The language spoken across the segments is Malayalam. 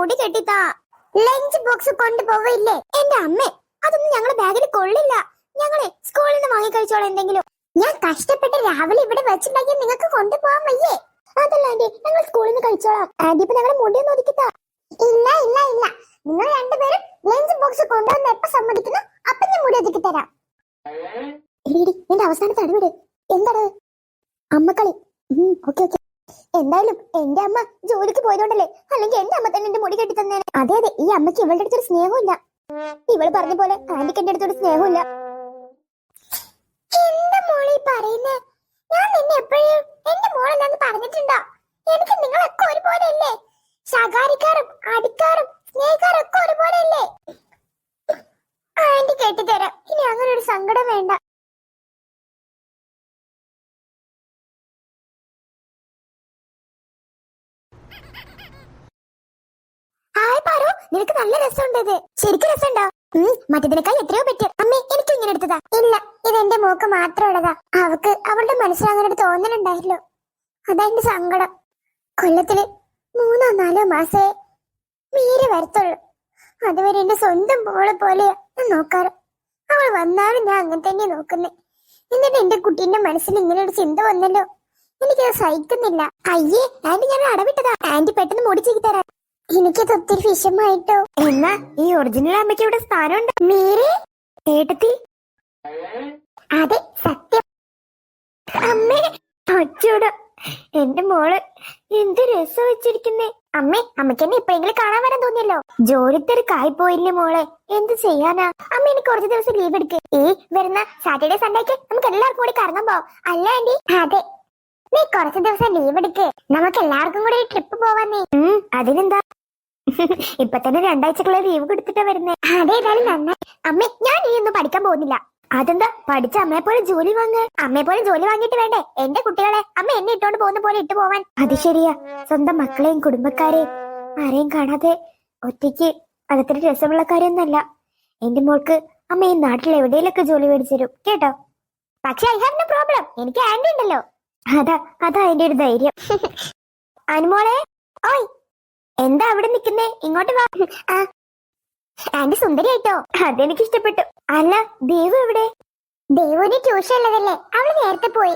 മുടി കെട്ടിത്താ. Lunch box കൊണ്ടുപോവില്ലേ? എന്റെ അമ്മേ, അതൊന്നും ഞങ്ങളെ ബാഗിൽ കൊള്ളില്ല. ഞങ്ങളെ സ്കൂളിൽ നിന്ന് വാങ്ങി കഴിച്ചോളാം എന്തെങ്കിലും. ഞാൻ കഷ്ടപ്പെട്ട് രാവിലെ ഇവിടെ വെച്ചിട്ടുണ്ടെങ്കിൽ നിങ്ങൾക്ക് കൊണ്ടുപോകാൻ വയ്യേ? അതല്ല ആന്റി, ഞങ്ങൾ സ്കൂളിൽ നിന്ന് കഴിച്ചോളാം. ആന്റി ഇപ്പൊ ഞങ്ങളെ മുടി ഒന്ന് ഒതുക്കിത്താ. ഇല്ല ഇല്ല ഇല്ല, നിങ്ങൾ രണ്ടുപേരും ലഞ്ച് ബോക്സ് കൊണ്ടുവന്ന് എപ്പോ സമ്മതിക്കുന്നു അപ്പൊ ഞാൻ മുടി ഒതുക്കി തരാം. എന്റെ അവസാനത്തെ അടിവിട്. എന്താണ് അമ്മക്കളി? Okay okay. എന്തായാലും എന്റെ അമ്മ ജോലിക്ക് പോയതുകൊണ്ടല്ലേ, അല്ലെങ്കിൽ എന്റെ അമ്മ തന്നെ എന്റെ മുടി കെട്ടി തന്നേനെ. അതെ അതെ, ഈ അമ്മയ്ക്ക് ഇവളുടെ അടുത്തൊരു സ്നേഹമില്ല. ഇവള് പറഞ്ഞ പോലെ ആന്റിക്ക് എന്റെ അടുത്തൊരു സ്നേഹമില്ല. എന്താ മോളെ പറയുന്നേ? ഞാൻ നിന്നെ എപ്പോഴും എന്റെ മോളെന്നാന്ന് പറഞ്ഞിട്ടുണ്ടോ? എനിക്ക് നിങ്ങളൊക്കെ ഒരുപോലെ അല്ലേ? ശകാരിക്കാറും അടിക്കാറും സ്നേഹിക്കാറും ഒക്കെ ഒരുപോലെ അല്ലേ? ആന്റി കെട്ടിത്തരാം. ഇനി അങ്ങനെ ഒരു സങ്കടം വേണ്ട. നിനക്ക് നല്ല രസമുണ്ട്. ഇത് ശരിക്കും രസമുണ്ടോ? മറ്റേതിനേക്കാൾ എത്രയോ ബെറ്റർ. അമ്മേ, എനിക്ക് ഇങ്ങനെ എടുത്തതാ. ഇല്ല, ഇത് എന്റെ മോക്ക് മാത്രം ഉള്ളതാ. അവൾക്ക് അവളുടെ മനസ്സിൽ അങ്ങനെ ഒരു തോന്നലുണ്ടായല്ലോ. അതാ എന്റെ സങ്കടം. കൊല്ലത്തില് 3-4 മാസേ മീര് വരത്തുള്ളൂ. അതുവരെ എന്റെ സ്വന്തം മോളെ പോലെയാ ഞാൻ നോക്കാറ്. അവൾ വന്നാലും ഞാൻ അങ്ങനെ തന്നെ നോക്കുന്നേ. എന്നിട്ട് എന്റെ കുട്ടീന്റെ മനസ്സിൽ ഇങ്ങനെ ഒരു ചിന്ത വന്നല്ലോ. എനിക്കത് സഹിക്കുന്നില്ല. അയ്യേ ആന്റി, ഞാൻ അടവിട്ടതാ. ആന്റി പെട്ടെന്ന് മുടിച്ചേക്ക് തരാം. എനിക്കത് ഒത്തിരി വിഷമായിട്ടോ. എന്നാ ഈ ഒറിജിനൽ അമ്മയ്ക്ക് ഇവിടെ സ്ഥാനമുണ്ട്. മീരെ ഏട്ടത്തി. അതെ സത്യം. അമ്മേ, അച്ചൂട എന്റെ മോള് എന്ത് രസം വെച്ചിരിക്കുന്നേ. അമ്മേ, അമ്മയ്ക്ക് എന്നെ എപ്പോഴെങ്കിലും കാണാൻ വരാൻ തോന്നിയല്ലോ. ജോലിത്തിരക്കായി പോയില്ലേ മോളെ, എന്ത് ചെയ്യാനാ? അമ്മ എനിക്ക് കുറച്ച് ദിവസം ലീവ് എടുക്ക്. ഈ വരുന്ന സാറ്റർഡേ സൺഡേക്ക് നമുക്ക് എല്ലാവർക്കും കൂടി കറങ്ങാൻ പോവാം, അല്ല ആന്റി? അതെ, നീ കുറച്ച് ദിവസം ലീവ് എടുക്ക്. നമുക്ക് എല്ലാവർക്കും കൂടി ട്രിപ്പ് പോവാന്നേ. അതിനെന്താ, ഇപ്പൊ തന്നെ 2 ആഴ്ചക്കുള്ള ലീവ് കൊടുത്തിട്ടാ വരുന്നേ. അതേതായാലും നന്നായി. അമ്മേ, ഞാൻ ഈ ഒന്നും പഠിക്കാൻ പോകുന്നില്ല. അതെന്താ? പഠിച്ച അമ്മയെ പോലെ ജോലി വാങ്ങ്. അമ്മയെ പോലെ ജോലി വാങ്ങിയിട്ട് വേണ്ടേ എന്റെ കുട്ടികളെ അമ്മ എന്നെ ഇട്ടോണ്ട് പോകുന്ന പോലെ ഇട്ടു പോവാൻ? അത് ശരിയാ. സ്വന്തം മക്കളെയും കുടുംബക്കാരെയും ആരെയും കാണാതെ ഒറ്റയ്ക്ക് അതത്ര രസമുള്ള കാര്യമൊന്നല്ല. എന്റെ മോൾക്ക് അമ്മ ഈ നാട്ടിൽ എവിടെയെങ്കിലൊക്കെ ജോലി മേടിച്ചു തരും കേട്ടോ. പക്ഷെ ഐ ഹാവ് നോ പ്രോബ്ലം. എനിക്ക് ആന്റി ഉണ്ടല്ലോ. അതാ എന്റെ ഒരു ധൈര്യം. അനുമോളെ, ഓയ് എന്താ അവിടെ നിക്കുന്നേ? ഇങ്ങോട്ട് വാ. ആന്റി സുന്ദരിയായിട്ടോ. അതെനിക്ക് ഇഷ്ടപ്പെട്ടു. അല്ല, ദേവു എവിടെ? ദേവുവിന് ട്യൂഷൻ ഉള്ളതല്ലേ, അവള് നേരത്തെ പോയി.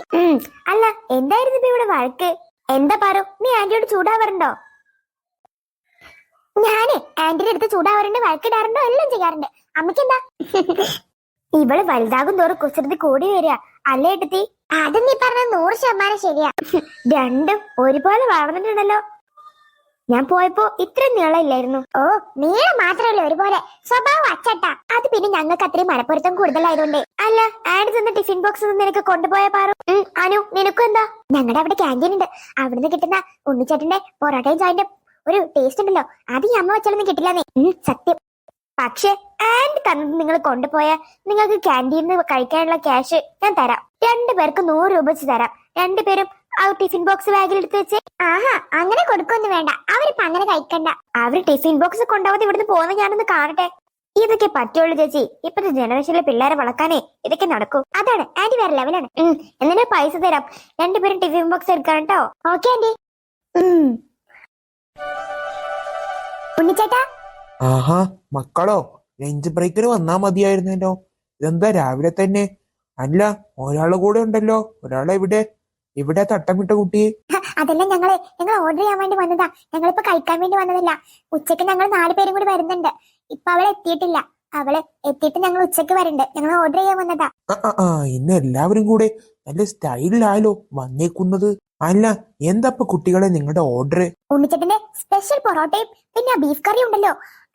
അല്ല, എന്തായിരുന്നു ഇപ്പൊ ഇവിടെ വഴക്ക്? എന്താ പറ, നീ ആന്റിയോട് ചൂടാവാറുണ്ടോ? ഞാന് ആന്റിയുടെ അടുത്ത് ചൂടാവാറുണ്ട്, വഴക്കിടാറുണ്ടോ, എല്ലാം ചെയ്യാറുണ്ട്. അമ്മയ്ക്കെന്താ? ഇവള് വലുതാകും തോറും കുസൃതി കൂടി വരിക അല്ലേ ഏട്ടത്തി? അത് നീ പറഞ്ഞ 100% ശരിയാ. രണ്ടും ഒരുപോലെ വളർന്നിട്ടുണ്ടല്ലോ. ഞാൻ പോയപ്പോ ഇത്ര നീളമില്ലായിരുന്നു. ഓ, നീളം മാത്രമല്ല ഒരുപോലെ, സ്വഭാവം അച്ചട്ടാ. അത് പിന്നെ ഞങ്ങൾക്ക് അത്രയും മലപ്പുറത്തും കൂടുതലായതുകൊണ്ട്. അല്ല, ആഡ് തന്ന ടിഫിൻ ബോക്സ് നിനക്ക് കൊണ്ടുപോയ പാറു. അനു, നിനക്കും എന്താ? ഞങ്ങളുടെ അവിടെ ക്യാൻറ്റീൻ ഉണ്ട്. അവിടുന്ന് കിട്ടുന്ന ഉണ്ണിച്ചേട്ടന്റെ പൊറോട്ടയും ചായന്റെ ഒരു ടേസ്റ്റ് ഉണ്ടല്ലോ, അത് ഈ അമ്മ വെച്ചാലൊന്നും കിട്ടില്ലെന്നേ. സത്യം. പക്ഷെ ആൻഡ് തന്നത് നിങ്ങൾ കൊണ്ടുപോയ നിങ്ങൾക്ക് ക്യാൻറ്റീനിൽ നിന്ന് കഴിക്കാനുള്ള ക്യാഷ് ഞാൻ തരാം. 2 പേർക്ക് 100 രൂപ വെച്ച് തരാം. 2 പേരും ആ ടിഫിൻ ബോക്സ് ബാഗിൽ എടുത്ത് വെച്ച്. ആഹാ, അങ്ങനെ കൊടുക്കൊന്നും വേണ്ട. അവരിപ്പോ അങ്ങനെ കഴിക്കണ്ട. അവര് ടിഫിൻ ബോക്സ് കൊണ്ടുപോകാതെ ഇവിടുന്ന് പോകുന്ന ഞാനൊന്ന് കാണട്ടെ. ഇതൊക്കെ പറ്റുള്ളൂ ചേച്ചി. ഇപ്പത്തെ ജനറേഷനിലെ പിള്ളേരെ വളർത്താനേ ഇതൊക്കെ നടക്കൂ. അതാണ് ആന്റി വേറെ ലെവലാണ്. എന്നിട്ട് പൈസ തരാം. 2 പേരും ടിഫിൻ ബോക്സ് എടുക്കാം കേട്ടോ. Okay aunty. ഉണ്ണിച്ചേട്ടാ. ആഹാ, മക്കളോ, ലഞ്ച് ബ്രേക്കിന് വന്നാ മതിയായിരുന്നല്ലോ. ഇതെന്താ രാവിലെ തന്നെ? അല്ല, ഒരാള് കൂടെ ഉണ്ടല്ലോ. ഒരാളെവിടെ? ഇവിടെ തട്ടമിട്ട കുട്ടി? അതെല്ലാം ഞങ്ങൾ ഓർഡർ ചെയ്യാൻ വേണ്ടി വന്നതാ. ഞങ്ങളിപ്പോ കഴിക്കാൻ വേണ്ടി വന്നതല്ല. ഉച്ചക്ക് ഞങ്ങൾ 4 പേരും കൂടി വരുന്നുണ്ട്. ഇപ്പൊ അവളെ എത്തിയിട്ടില്ല. അവള് എത്തിയിട്ട് ഞങ്ങൾ ഉച്ചക്ക് വരണ്ട്. ഞങ്ങൾ ഓർഡർ ചെയ്യാൻ വന്നതാ. ഇന്ന് എല്ലാവരും കൂടെ നല്ല സ്റ്റൈലിലായാലോ വന്നേക്കുന്നത്. അല്ല, എന്താ കുട്ടികളെ നിങ്ങളുടെ ഓർഡർ? ഉണ്ണിച്ചേട്ടന്റെ സ്പെഷ്യൽ പൊറോട്ടയും പിന്നെ ബീഫ് കറി ഉണ്ടല്ലോ,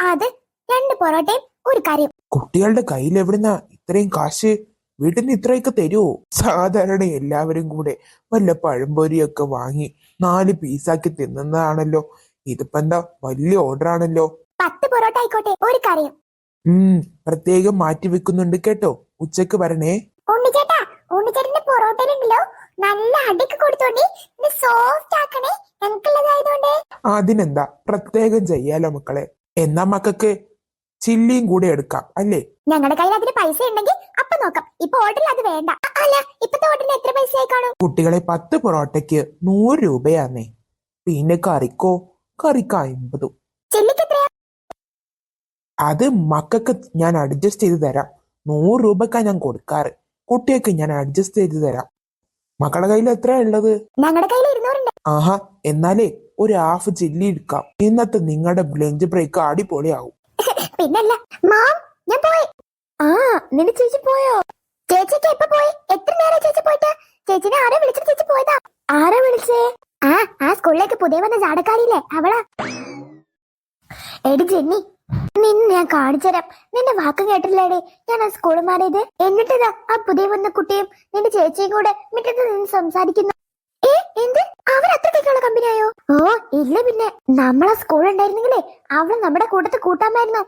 അത് 2 പൊറോട്ടയും 1 കറിയും. കുട്ടികളുടെ കയ്യിൽ എവിടുന്നാ ഇത്രയും കാശ്? വീട്ടിൽ നിന്ന് ഇത്രയൊക്കെ തരുമോ? സാധാരണ എല്ലാവരും കൂടെ വല്ല പഴംപൊരിയൊക്കെ വാങ്ങി 4 പീസാക്കി തിന്നുന്നതാണല്ലോ. ഇതിപ്പോ എന്താ വലിയ ഓർഡർ ആണല്ലോ. 10 പൊറോട്ട ആയിക്കോട്ടെ, 1 കറിയും. പ്രത്യേകം മാറ്റി വെക്കുന്നുണ്ട് കേട്ടോ. ഉച്ചക്ക് വരണേ. ഉണ്ണിച്ചേട്ടാ, ഉണ്ണിച്ചേട്ടന്റെ പൊറോട്ടയിലുണ്ടല്ലോ നല്ല അടിക്ക് കൊടുത്തോണ്ടി സോഫ്റ്റ് ആക്കണേ, ഞങ്ങൾക്കുള്ളതായതുകൊണ്ട്. അതിനെന്താ, പ്രത്യേകം ചെയ്യാലോ മക്കളെ. എന്നാ മക്കൾക്ക് ചില്ലിയും കൂടെ എടുക്കാം അല്ലേ? ഞങ്ങളുടെ കയ്യിൽ അതിന് പൈസ ഉണ്ടെങ്കിൽ അപ്പൊ നോക്കാം. ഇപ്പൊ ഓർഡറിൽ അത് വേണ്ട. അല്ല, ഇപ്പത്തെ ഓർഡറിന് എത്ര പൈസയായി കാണും? കുട്ടികളെ 10 പൊറോട്ടയ്ക്ക് 100 രൂപയാന്നേ. പിന്നെ കറിക്കോ? കറിക്ക് 50. ചെല്ലിക്ക് എത്രയാ? അത് മക്കൾക്ക് ഞാൻ അഡ്ജസ്റ്റ് ചെയ്ത് തരാം. 100 രൂപക്കാ ഞാൻ കൊടുക്കാറ്. കുട്ടിയൊക്കെ ഞാൻ അഡ്ജസ്റ്റ് ചെയ്ത് തരാം. മക്കളുടെ കയ്യിൽ എത്രയാ ഉള്ളത്? ഞങ്ങളുടെ കയ്യിൽ 200 ഉണ്ട്. ആഹാ, എന്നാലേ ഒരു ഹാഫ് ചില്ലി എടുക്കാം. ഇന്നത്തെ നിങ്ങളുടെ ലഞ്ച് ബ്രേക്ക് അടിപൊളിയാവും. പിന്നല്ല മാം, ഞാൻ പോയി. ആ, നിന്റെ ചേച്ചി പോയോ? ചേച്ചിക്ക് എപ്പോ പോയി? എത്ര നേരം ചേച്ചി പോയിട്ട്? ചേച്ചിനെ ആരാ വിളിച്ചിട്ട് ചേച്ചി പോയതാ? ആരാ വിളിച്ചേ? ആ സ്കൂളിലേക്ക് പുതിയ വന്ന ചാടക്കാരില്ലേ, അവളാ. എടി ജെന്നി, നിന്നെ ഞാൻ കാണിച്ചുതരാം. നിന്റെ വാക്ക് കേട്ടില്ലേടി ഞാൻ ആ സ്കൂളിൽ മാറിയത്? എന്നിട്ടിതാ ആ പുതിയ വന്ന കുട്ടിയും നിന്റെ ചേച്ചിയും കൂടെ മുറ്റത്ത് നിന്ന് സംസാരിക്കുന്നു. എന്ത്? അവർ അത്രയ്ക്കുള്ള കമ്പനിയായോ? ഓ ഇല്ല പിന്നെ, നമ്മളെ സ്കൂൾ ഉണ്ടായിരുന്നെങ്കിലേ അവള് നമ്മുടെ കൂട്ടത്തിൽ കൂട്ടാമായിരുന്നു.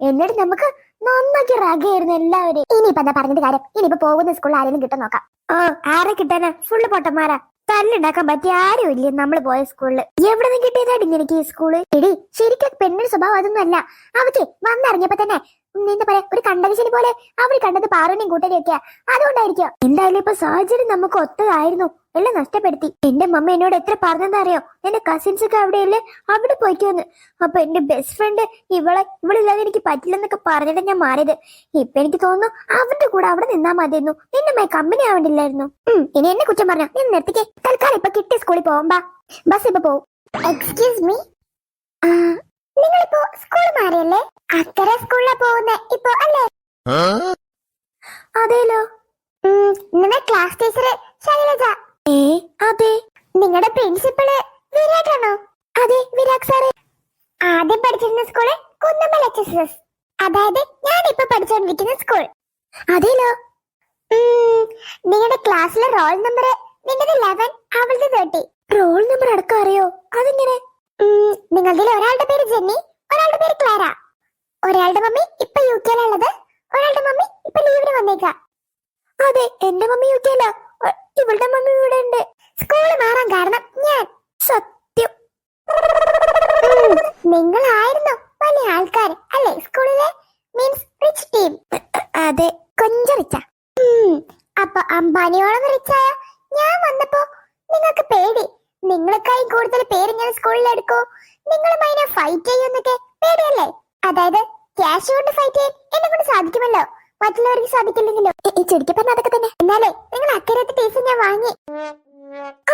എന്നിട്ട് നമുക്ക് നന്നാക്കി റാഗായിരുന്നു എല്ലാവരും. ഇനിയിപ്പോ എന്താ പറഞ്ഞത് കാര്യം? ഇനിയിപ്പോ പോകുന്ന സ്കൂളിൽ ആരെങ്കിലും കിട്ടാൻ നോക്കാം. ആരെ കിട്ടാനാ? ഫുള്ള് പൊട്ടന്മാരാ. തല്ലുണ്ടാക്കാൻ പറ്റിയ ആരും ഇല്ലേ നമ്മള് പോയ സ്കൂളില്? എവിടെ നിന്ന് കിട്ടിയതാടി എനിക്ക് ഈ സ്കൂള്? എടി ശരിക്കും പെണ്ണിന്റെ സ്വഭാവം അതൊന്നും അല്ല. അവക്ക് വന്നിറങ്ങിയപ്പോ തന്നെ എന്താ പറയാ, ഒരു കണ്ടവിശനി പോലെ അവര് കണ്ടത് പാറുവിനെയും കൂട്ടരെയും ഒക്കെയാ. അതുകൊണ്ടായിരിക്കും. എന്തായാലും ഇപ്പൊ സാഹചര്യം നമുക്ക് ഒത്തതായിരുന്നു, എല്ലാം നഷ്ടപ്പെടുത്തി. എന്റെ മമ്മ എന്നോട് എത്ര പറഞ്ഞതാ അറിയോ? എന്റെ കസിൻസ് ഒക്കെ അവിടെയല്ലേ, അവിടെ പോയിക്കോന്ന്. അപ്പൊ എന്റെ ബെസ്റ്റ് ഫ്രണ്ട് ഇവളില്ലാതെ എനിക്ക് പറ്റില്ലെന്നൊക്കെ പറഞ്ഞിട്ട് ഞാൻ മാറിയത്. ഇപ്പൊ എനിക്ക് തോന്നുന്നു അവന്റെ കൂടെ അവിടെ നിന്നാ മതിയായിരുന്നു, നിന്നെ കമ്പനി ആവണ്ടില്ലായിരുന്നു. ഇനി എന്നെ കുറ്റം പറഞ്ഞോ? നീ നിർത്തിക്കേ. തൽക്കാലം ഇപ്പൊ കിട്ടിയ സ്കൂളിൽ പോവുമ്പോ ബസ് ഇപ്പൊ പോവും. എക്സ്ക്യൂസ് മീ, നിങ്ങളിപ്പോ സ്കൂൾ മാറിയല്ലേ? അക്കരെ സ്കൂളിലാ പോകുന്നേ ഇപ്പൊ അല്ലേ? അതേലോ. നിങ്ങളുടെ ക്ലാസ് ടീച്ചർ ശൈലജ. അതെ. നിങ്ങളുടെ പ്രിൻസിപ്പള് വിരാട്ടാണോ? അതെ, വിരാട് സാറ്. ആദ്യം പഠിച്ചിരുന്ന സ്കൂള് കുന്നമ്മൽ HSS, അതായത് ഞാനിപ്പോ പഠിച്ചുകൊണ്ടിരിക്കുന്ന സ്കൂൾ. അതേലോ. നിങ്ങളുടെ ക്ലാസ്സിലെ റോൾ നമ്പർ നിങ്ങളുടെ 11, അവളുടെ 30. റോൾ നമ്പർ അടക്കം അറിയോ? അതെങ്ങനെ? നിങ്ങളുടെ ഒരാളുടെ പേര് ജെന്നി, ഒരാളുടെ പേര് ക്ലാര. ഒരാളുടെ മമ്മി ഇപ്പൊ UK യിലുള്ളത്, ഒരാളുടെ മമ്മി ഇപ്പൊ ലീവിന് വന്നേക്കാ. അതെ, എന്റെ മമ്മി UK യിലാ, ഇവളുടെ മമ്മി ഇവിടെ ഉണ്ട്. സ്കൂള് മാറാൻ കാരണം ഞാൻ. സത്യം. നിങ്ങളായിരുന്നു വലിയ ആൾക്കാർ അല്ലേ സ്കൂളിലെ? Means rich team. അതെ, കൊഞ്ച റിച്ച. അപ്പൊ അംബാനിയോളം റിച്ചായ ഞാൻ വന്നപ്പോ നിങ്ങൾക്ക് പേടി. നിങ്ങളെക്കായി കൂടുതൽ പേര് ഞാൻ സ്കൂളിൽ എടുക്കോ, നിങ്ങളുമായി ഫൈറ്റ് ചെയ്യുന്നൊക്കെ പേടിയല്ലേ? അതായത് ക്യാഷ് കൊണ്ട് ഫൈറ്റ് ചെയ്യാൻ എന്നെ കൊണ്ട് സാധിക്കുമല്ലോ, മറ്റുള്ളവർക്ക് സാധിക്കില്ലെങ്കിലോ? ചുരുക്കി പറഞ്ഞ അതൊക്കെ തന്നെ. എന്നാലേ നിങ്ങൾ അക്കരത്തെ ടീസ് ഞാൻ വാങ്ങി.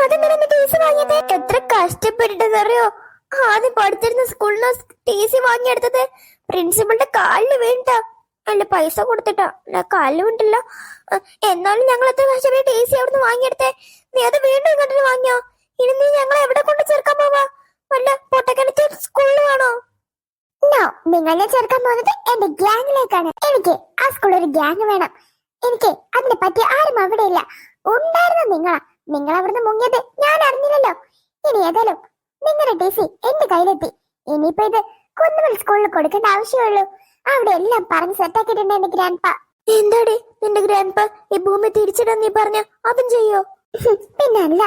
അതെങ്ങനെ ടീസ് വാങ്ങിയത്? എത്ര കഷ്ടപ്പെട്ടിട്ടെന്നറിയോ? ആദ്യം പഠിച്ചിരുന്ന സ്കൂളിന് ടീസി വാങ്ങിയെടുത്തത് പ്രിൻസിപ്പളിന്റെ കാലിന് വീണിട്ടാ. അല്ല, പൈസ കൊടുത്തിട്ടാ, അല്ല കാലിന് വീണിട്ടില്ല. എന്നാലും ഞങ്ങൾ എത്ര കഷ്ടപ്പെട്ട് ടീസി അവിടുന്ന് വാങ്ങിയെടുത്തേ. നീ അത് വീണ്ടും ഇങ്ങോട്ട് വാങ്ങിയോ? ഇനി നീ ഞങ്ങളെ എവിടെ കൊണ്ട് ചേർക്കാൻ പോവാ? വല്ല പൊട്ടക്കിണറ്റ് സ്കൂളിൽ വേണോ? നിങ്ങളെ ചേർക്കാൻ പോകുന്നത് എന്റെ ഗ്യാങ്ങിലേക്കാണ്. എനിക്ക് ആ സ്കൂളിൽ ഒരു ഗ്യാങ് വേണം. എനിക്ക് അതിനെ പറ്റി ആരും അവിടെ ഇല്ല. ഉണ്ടായിരുന്നു നിങ്ങൾ അവിടുന്ന് മുങ്ങിയത് ഞാൻ അറിഞ്ഞില്ലല്ലോ. ഇനി ഏതായാലും നിങ്ങളുടെ ടീസി എന്റെ കയ്യിലെത്തി. ഇനിയിപ്പോ ഇത് കുന്നുമൽ സ്കൂളിൽ കൊടുക്കേണ്ട ആവശ്യമുള്ളൂ. അവിടെ എല്ലാം പറഞ്ഞ് സെറ്റാക്കിയിട്ടുണ്ട് എന്റെ ഗ്രാൻഡ് പാ. എന്താടി നിന്റെ ഗ്രാൻഡ് പാ ഈ ഭൂമി തിരിച്ചിടാൻ നീ പറഞ്ഞ അതും ചെയ്യോ? പിന്നല്ല.